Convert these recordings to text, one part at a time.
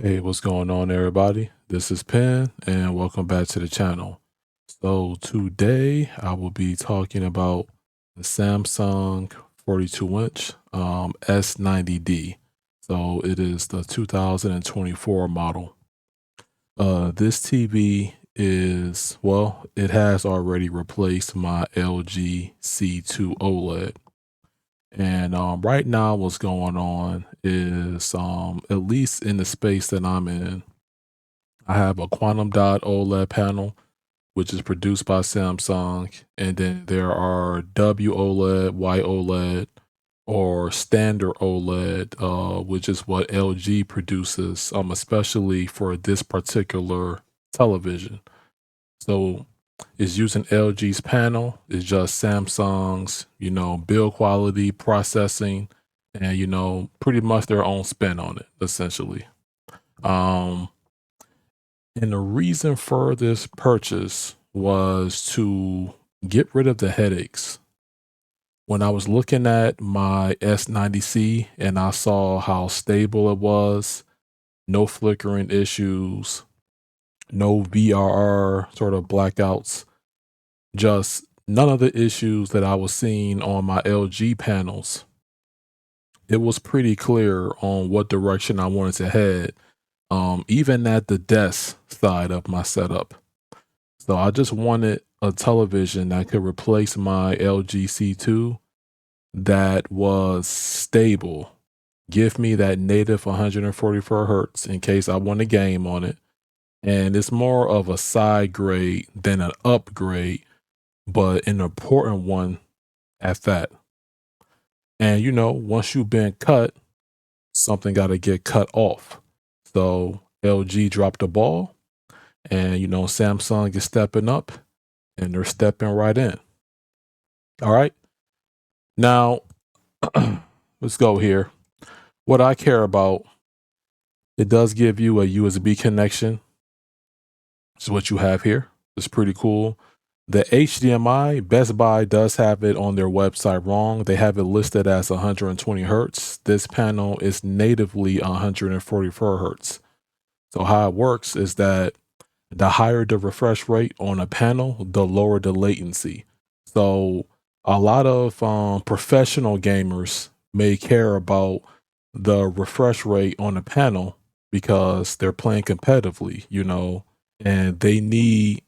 Hey, what's going on, everybody? This is Penn, and welcome back to the channel. So today I will be talking about the Samsung 42-inch S90D. So it is the 2024 model. This TV is, well, it has already replaced my LG C2 OLED. And right now, what's going on is, at least in the space that I'm in, I have a quantum dot OLED panel, which is produced by Samsung, and then there are W OLED, Y OLED, or standard OLED, which is what LG produces, especially for this particular television. So it's using LG's panel. It's just Samsung's, build quality, processing, and pretty much their own spin on it, essentially. Um, and the reason for this purchase was to get rid of the headaches. When I was looking at my S90C and I saw how stable it was, no flickering issues, no VRR sort of blackouts, just none of the issues that I was seeing on my LG panels. It was pretty clear on what direction I wanted to head, even at the desk side of my setup. So I just wanted a television that could replace my LG C2 that was stable. Give me that native 144 hertz in case I want a game on it. And it's more of a side grade than an upgrade, but an important one at that. And once you've been cut, something got to get cut off. So LG dropped the ball, and Samsung is stepping up, and they're stepping right in. All right. Now, let's go here. What I care about, it does give you a USB connection. This is what you have here. It's pretty cool. The HDMI, Best Buy does have it on their website wrong. They have it listed as 120 hertz. This panel is natively 144 hertz. So how it works is that the higher the refresh rate on a panel, the lower the latency. So a lot of professional gamers may care about the refresh rate on a panel because they're playing competitively, and they need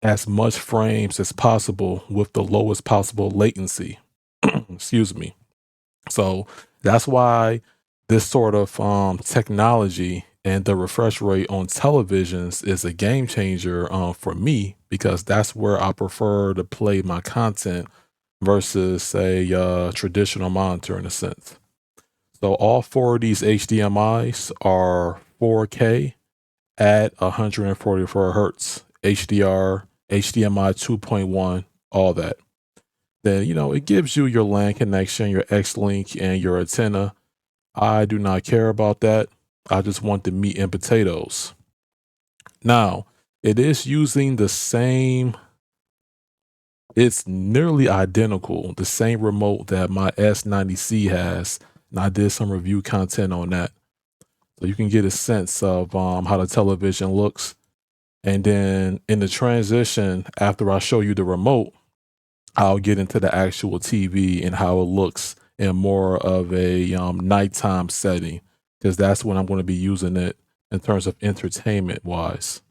as much frames as possible with the lowest possible latency. Excuse me. So that's why this sort of technology and the refresh rate on televisions is a game changer for me, because that's where I prefer to play my content versus a traditional monitor in a sense. So all four of these HDMIs are 4K at 144 hertz, HDR, HDMI 2.1, all that. Then, it gives you your LAN connection, your X-Link, and your antenna. I do not care about that. I just want the meat and potatoes. Now, it is using the same, it's nearly identical, the same remote that my S90C has. And I did some review content on that. So you can get a sense of how the television looks. And then in the transition, after I show you the remote, I'll get into the actual TV and how it looks in more of a nighttime setting, because that's when I'm going to be using it in terms of entertainment wise.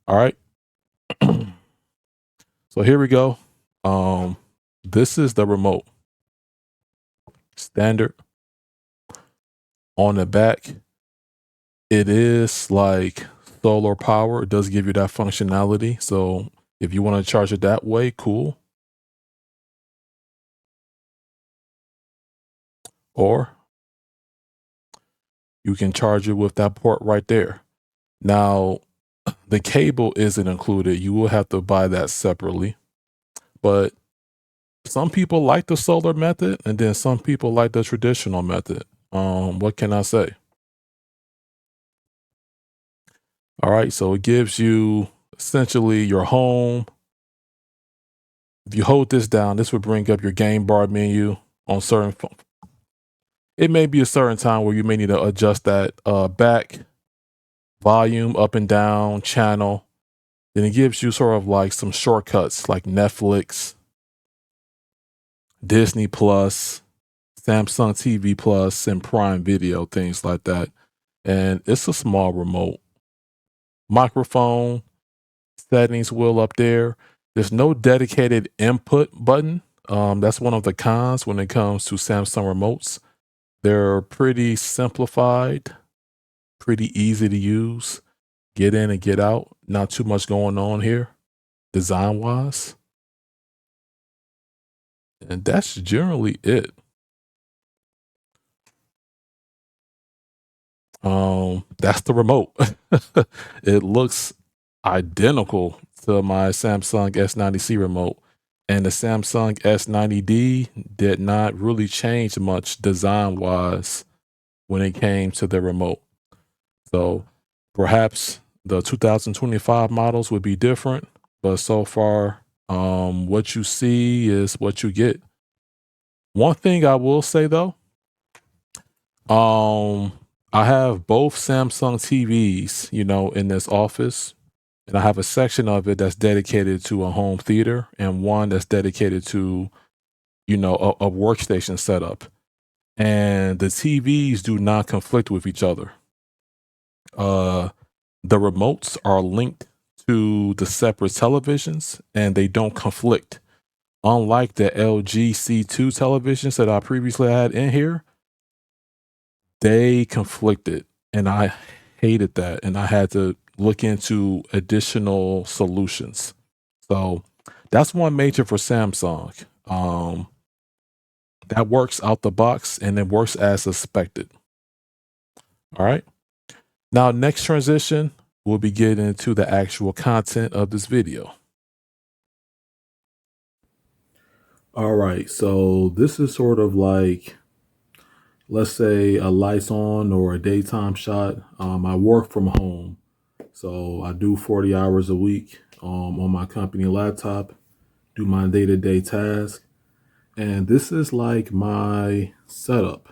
All right. So here we go. This is the remote. Standard. On the back, it is like solar power. It does give you that functionality. So if you want to charge it that way, cool. Or you can charge it with that port right there. Now, the cable isn't included. You will have to buy that separately. But some people like the solar method, and then some people like the traditional method. What can I say? All right, so it gives you essentially your home. If you hold this down, this would bring up your game bar menu on certain it may be a certain time where you may need to adjust that back volume up and down channel. Then it gives you sort of like some shortcuts like Netflix, Disney Plus, Samsung TV Plus, and Prime Video, things like that. And it's a small remote. Microphone settings wheel up there. There's no dedicated input button. That's one of the cons when it comes to Samsung remotes. They're pretty simplified, pretty easy to use. Get in and get out. Not too much going on here, design wise. And that's generally it. That's the remote. It looks identical to my Samsung S90C remote. And the Samsung S90D did not really change much design wise when it came to the remote. So perhaps the 2025 models would be different, but so far, what you see is what you get. One thing I will say though, I have both Samsung TVs, in this office, and I have a section of it that's dedicated to a home theater and one that's dedicated to, a workstation setup. And the TVs do not conflict with each other. The remotes are linked to the separate televisions and they don't conflict. Unlike the LG C2 televisions that I previously had in here, they conflicted and I hated that. And I had to look into additional solutions. So that's one major for Samsung. That works out the box and it works as expected. All right. Now, next transition, we'll be getting into the actual content of this video. All right, so this is sort of like, let's say a lights on or a daytime shot. I work from home, so I do 40 hours a week on my company laptop, do my day-to-day task. And this is like my setup.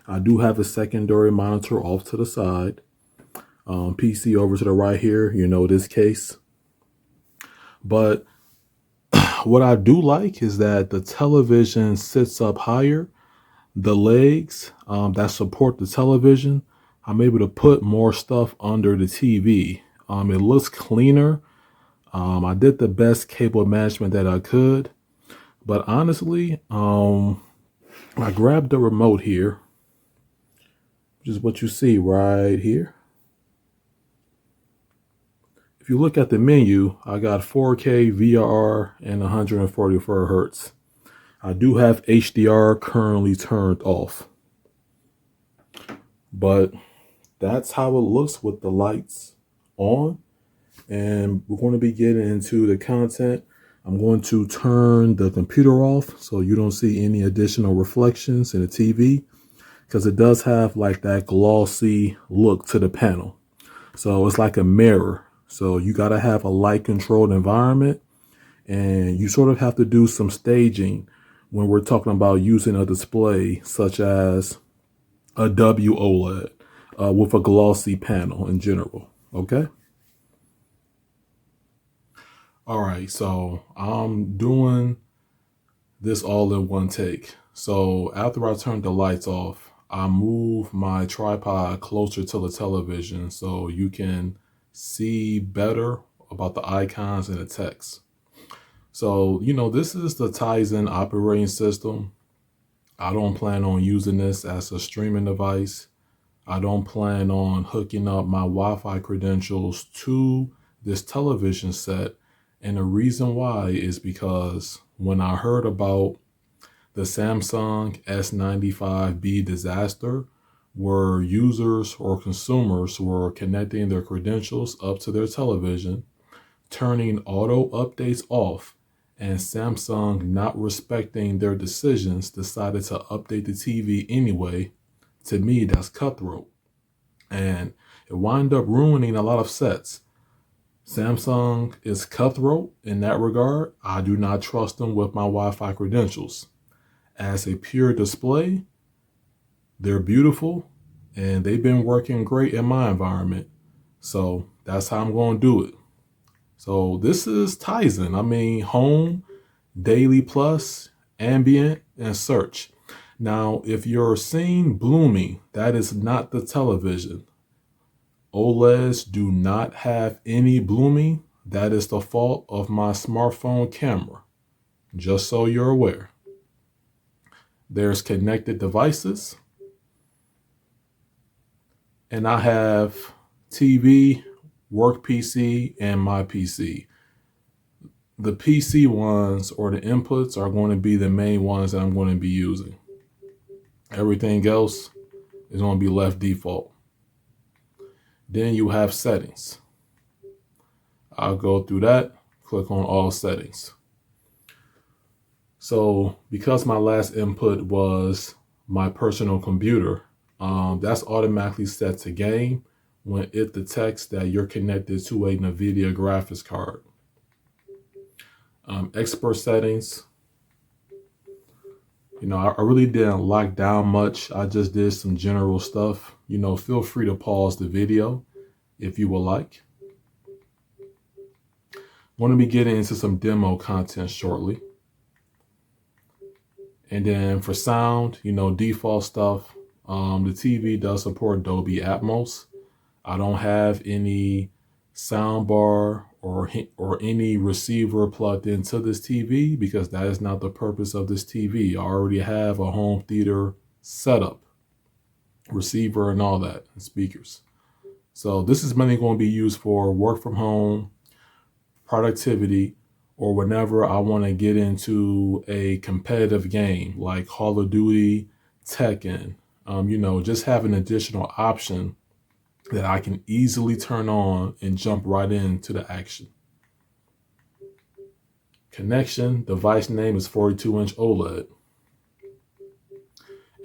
I do have a secondary monitor off to the side. PC over to the right here, this case. But what I do like is that the television sits up higher. The legs that support the television, I'm able to put more stuff under the TV. It looks cleaner. I did the best cable management that I could. But honestly, I grabbed the remote here, which is what you see right here. If you look at the menu, I got 4K VRR and 144 hertz. I do have HDR currently turned off, but that's how it looks with the lights on. And we're going to be getting into the content. I'm going to turn the computer off so you don't see any additional reflections in the TV, because it does have like that glossy look to the panel. So it's like a mirror. So you got to have a light controlled environment, and you sort of have to do some staging when we're talking about using a display such as a qd-oled with a glossy panel in general. Okay. All right. So I'm doing this all in one take. So after I turn the lights off, I move my tripod closer to the television so you can see better about the icons and the text. So, this is the Tizen operating system. I don't plan on using this as a streaming device. I don't plan on hooking up my Wi-Fi credentials to this television set. And the reason why is because when I heard about the Samsung S95B disaster, where users or consumers were connecting their credentials up to their television, turning auto updates off, and Samsung not respecting their decisions decided to update the TV anyway, to me, that's cutthroat. And it wound up ruining a lot of sets. Samsung is cutthroat in that regard. I do not trust them with my Wi-Fi credentials. As a pure display, They're beautiful and they've been working great in my environment. So that's how I'm going to do it. So this is Tizen. I mean, home, daily plus, ambient, and search. Now, if you're seeing blooming, that is not the television. OLEDs do not have any blooming. That is the fault of my smartphone camera, just so you're aware. There's connected devices, and I have TV, work PC, and my PC. The PC ones or the inputs are going to be the main ones that I'm going to be using. Everything else is going to be left default. Then you have settings. I'll go through that, click on all settings. So because my last input was my personal computer, that's automatically set to game when it detects that you're connected to a NVIDIA graphics card. Expert settings, I really didn't lock down much. I just did some general stuff. Feel free to pause the video if you would like. I'm going to be getting into some demo content shortly. And then for sound, default stuff. The TV does support Dolby Atmos. I don't have any soundbar or any receiver plugged into this TV because that is not the purpose of this TV. I already have a home theater setup, receiver and all that, and speakers. So this is mainly going to be used for work from home, productivity, or whenever I want to get into a competitive game like Call of Duty, Tekken, just have an additional option that I can easily turn on and jump right into the action. Connection, device name is 42-inch OLED.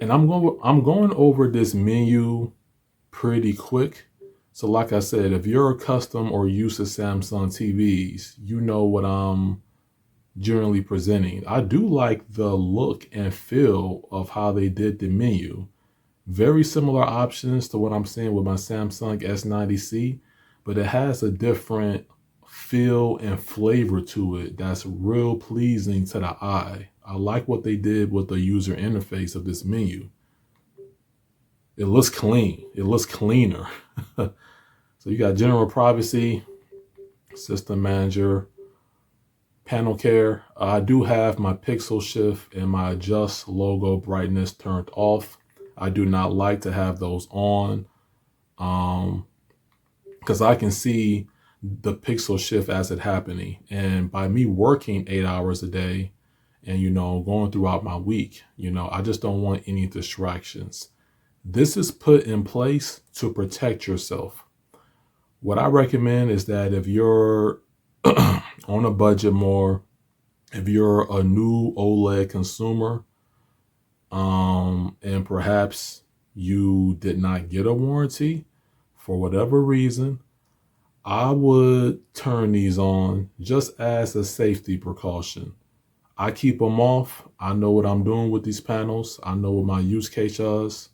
And I'm going over this menu pretty quick. So like I said, if you're accustomed or used to Samsung TVs, you know what I'm generally presenting. I do like the look and feel of how they did the menu. Very similar options to what I'm seeing with my Samsung S90C, but it has a different feel and flavor to it that's real pleasing to the eye. I like what they did with the user interface of this menu. It looks clean. It looks cleaner. So you got general privacy, system manager, panel care. I do have my pixel shift and my adjust logo brightness turned off. I do not like to have those on because I can see the pixel shift as it happening. And by me working 8 hours a day and, going throughout my week, I just don't want any distractions. This is put in place to protect yourself. What I recommend is that if you're on a budget more, if you're a new OLED consumer, and perhaps you did not get a warranty for whatever reason, I would turn these on just as a safety precaution. I keep them off. I know what I'm doing with these panels. I know what my use case is.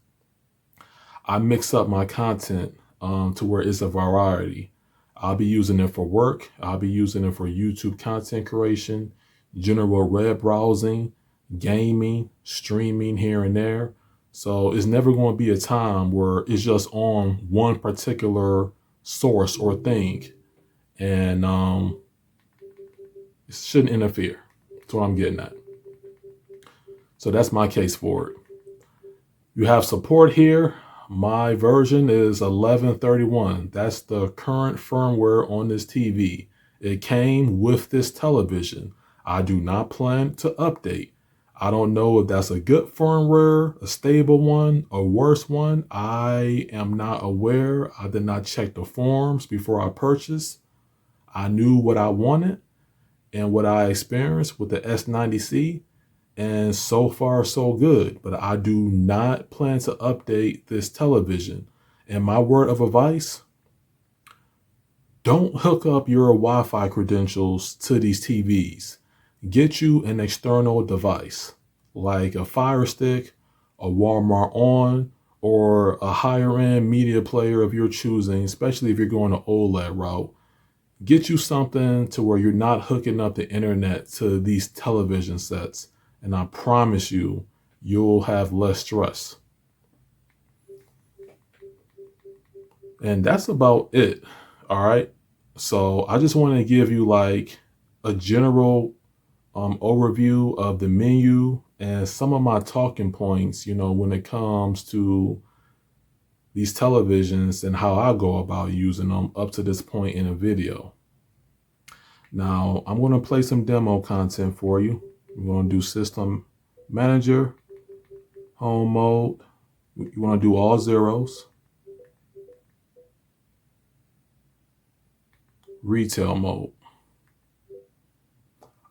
I mix up my content to where it's a variety. I'll be using it for work. I'll be using it for YouTube content creation, general web browsing, gaming, streaming here and there. So it's never going to be a time where it's just on one particular source or thing. And it shouldn't interfere. That's what I'm getting at. So that's my case for it. You have support here. My version is 1131. That's the current firmware on this TV. It came with this television. I do not plan to update. I don't know if that's a good firmware, a stable one, a worse one. I am not aware. I did not check the forums before I purchased. I knew what I wanted and what I experienced with the S90C. And so far, so good. But I do not plan to update this television. And my word of advice, don't hook up your Wi-Fi credentials to these TVs. Get you an external device like a Fire Stick a Walmart on, or a higher end media player of your choosing, especially if you're going the OLED route. Get you something to where you're not hooking up the internet to these television sets. And I promise you, you'll have less stress. And that's about it. All right. So I just want to give you like a general overview of the menu and some of my talking points, when it comes to these televisions and how I go about using them up to this point in a video. Now, I'm going to play some demo content for you. We're going to do System Manager, Home Mode. You want to do all zeros. Retail mode.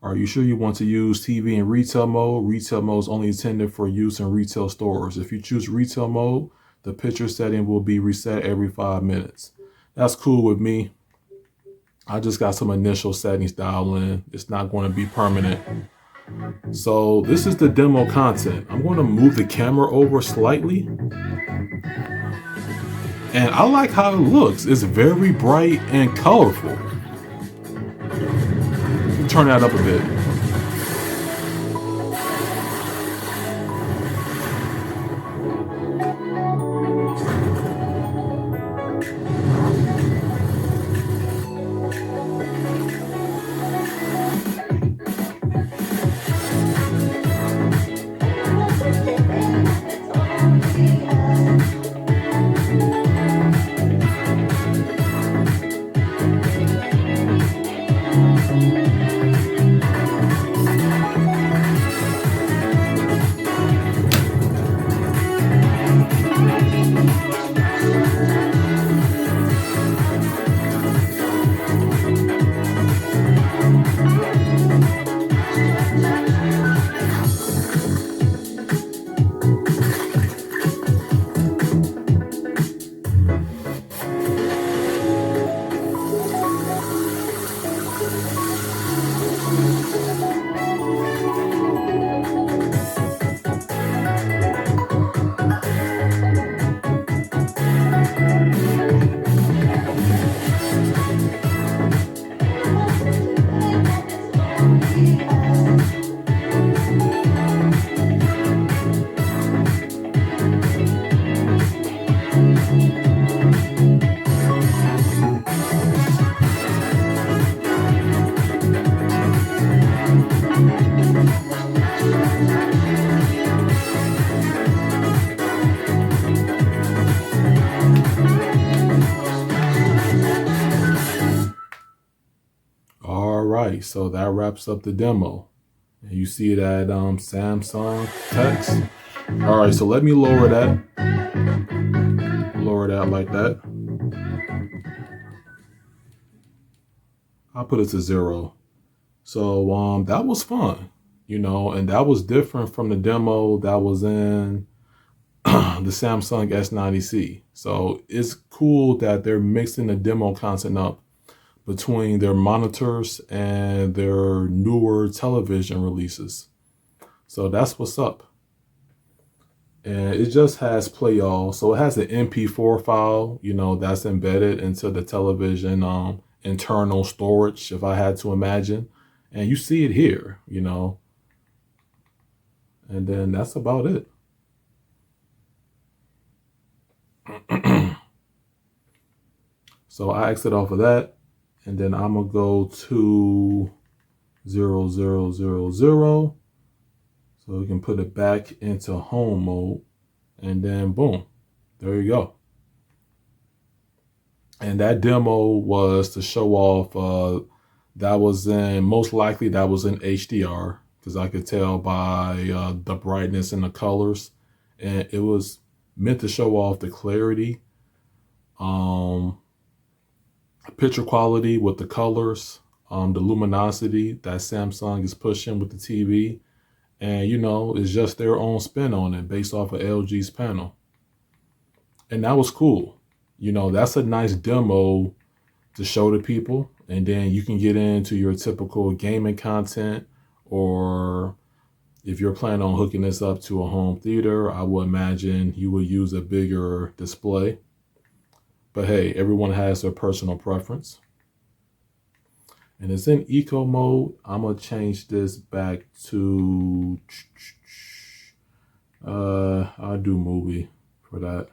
Are you sure you want to use TV in retail mode? Retail mode is only intended for use in retail stores. If you choose retail mode, the picture setting will be reset every 5 minutes. That's cool with me. I just got some initial settings dialed in. It's not going to be permanent. So this is the demo content. I'm going to move the camera over slightly. And I like how it looks. It's very bright and colorful. Turn that up a bit. All right, so that wraps up the demo. And you see that Samsung text. All right, so let me lower that. Lower that like that. I'll put it to 0. So that was fun, and that was different from the demo that was in the Samsung S90C. So it's cool that they're mixing the demo content up between their monitors and their newer television releases. So that's what's up. And it just has Play All. So it has an MP4 file, that's embedded into the television internal storage, if I had to imagine. And you see it here, And then that's about it. So I exit off of that. And then I'm going to go to 0000. So we can put it back into home mode. And then boom, there you go. And that demo was to show off, that was most likely that was in HDR, because I could tell by the brightness and the colors. And it was meant to show off the clarity, picture quality with the colors, the luminosity that Samsung is pushing with the TV. And, it's just their own spin on it based off of LG's panel. And that was cool. That's a nice demo to show to people. And then you can get into your typical gaming content, or If you're planning on hooking this up to a home theater, I would imagine you would use a bigger display. But hey, everyone has their personal preference. And it's in eco mode. I'm going to change this back to, I'll do movie for that.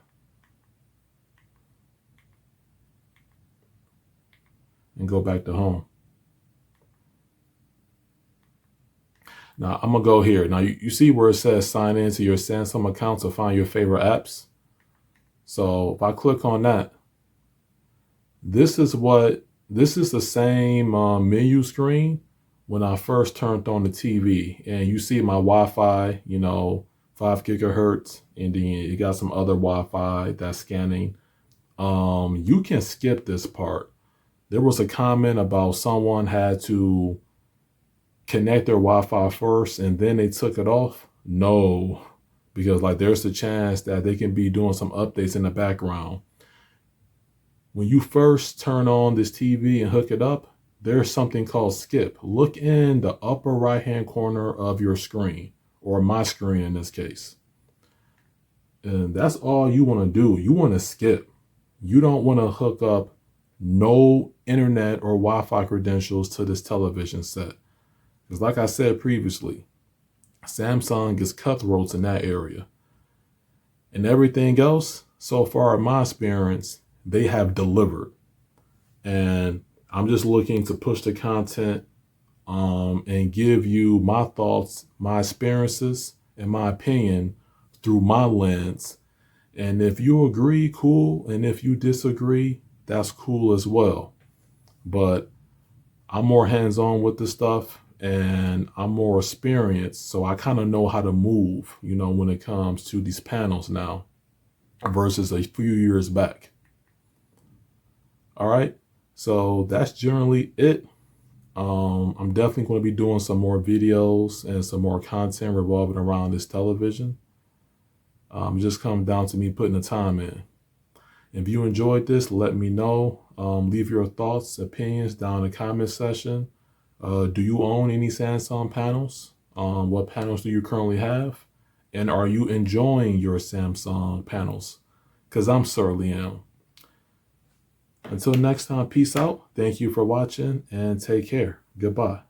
And go back to home. Now I'm gonna go here. Now you see where it says sign into your Samsung account to find your favorite apps. So if I click on that, this is the same menu screen when I first turned on the TV, and you see my Wi-Fi, 5 gigahertz, and then you got some other Wi-Fi that's scanning. You can skip this part. There was a comment about someone had to connect their Wi-Fi first and then they took it off. No, because there's a chance that they can be doing some updates in the background. When you first turn on this TV and hook it up, there's something called skip. Look in the upper right-hand corner of your screen, or my screen in this case. And that's all you want to do. You want to skip. You don't want to hook up no internet or Wi-Fi credentials to this television set. Because like I said previously, Samsung is cutthroats in that area. And everything else, so far in my experience, they have delivered. And I'm just looking to push the content and give you my thoughts, my experiences, and my opinion through my lens. And if you agree, cool. And if you disagree, that's cool as well. But I'm more hands-on with this stuff and I'm more experienced. So I kind of know how to move, when it comes to these panels now versus a few years back. All right. So that's generally it. I'm definitely going to be doing some more videos and some more content revolving around this television. It just comes down to me putting the time in. If you enjoyed this, let me know. Leave your thoughts, opinions down in the comment section. Do you own any Samsung panels? What panels do you currently have? And are you enjoying your Samsung panels? Because I'm certainly am. Until next time, peace out. Thank you for watching and take care. Goodbye.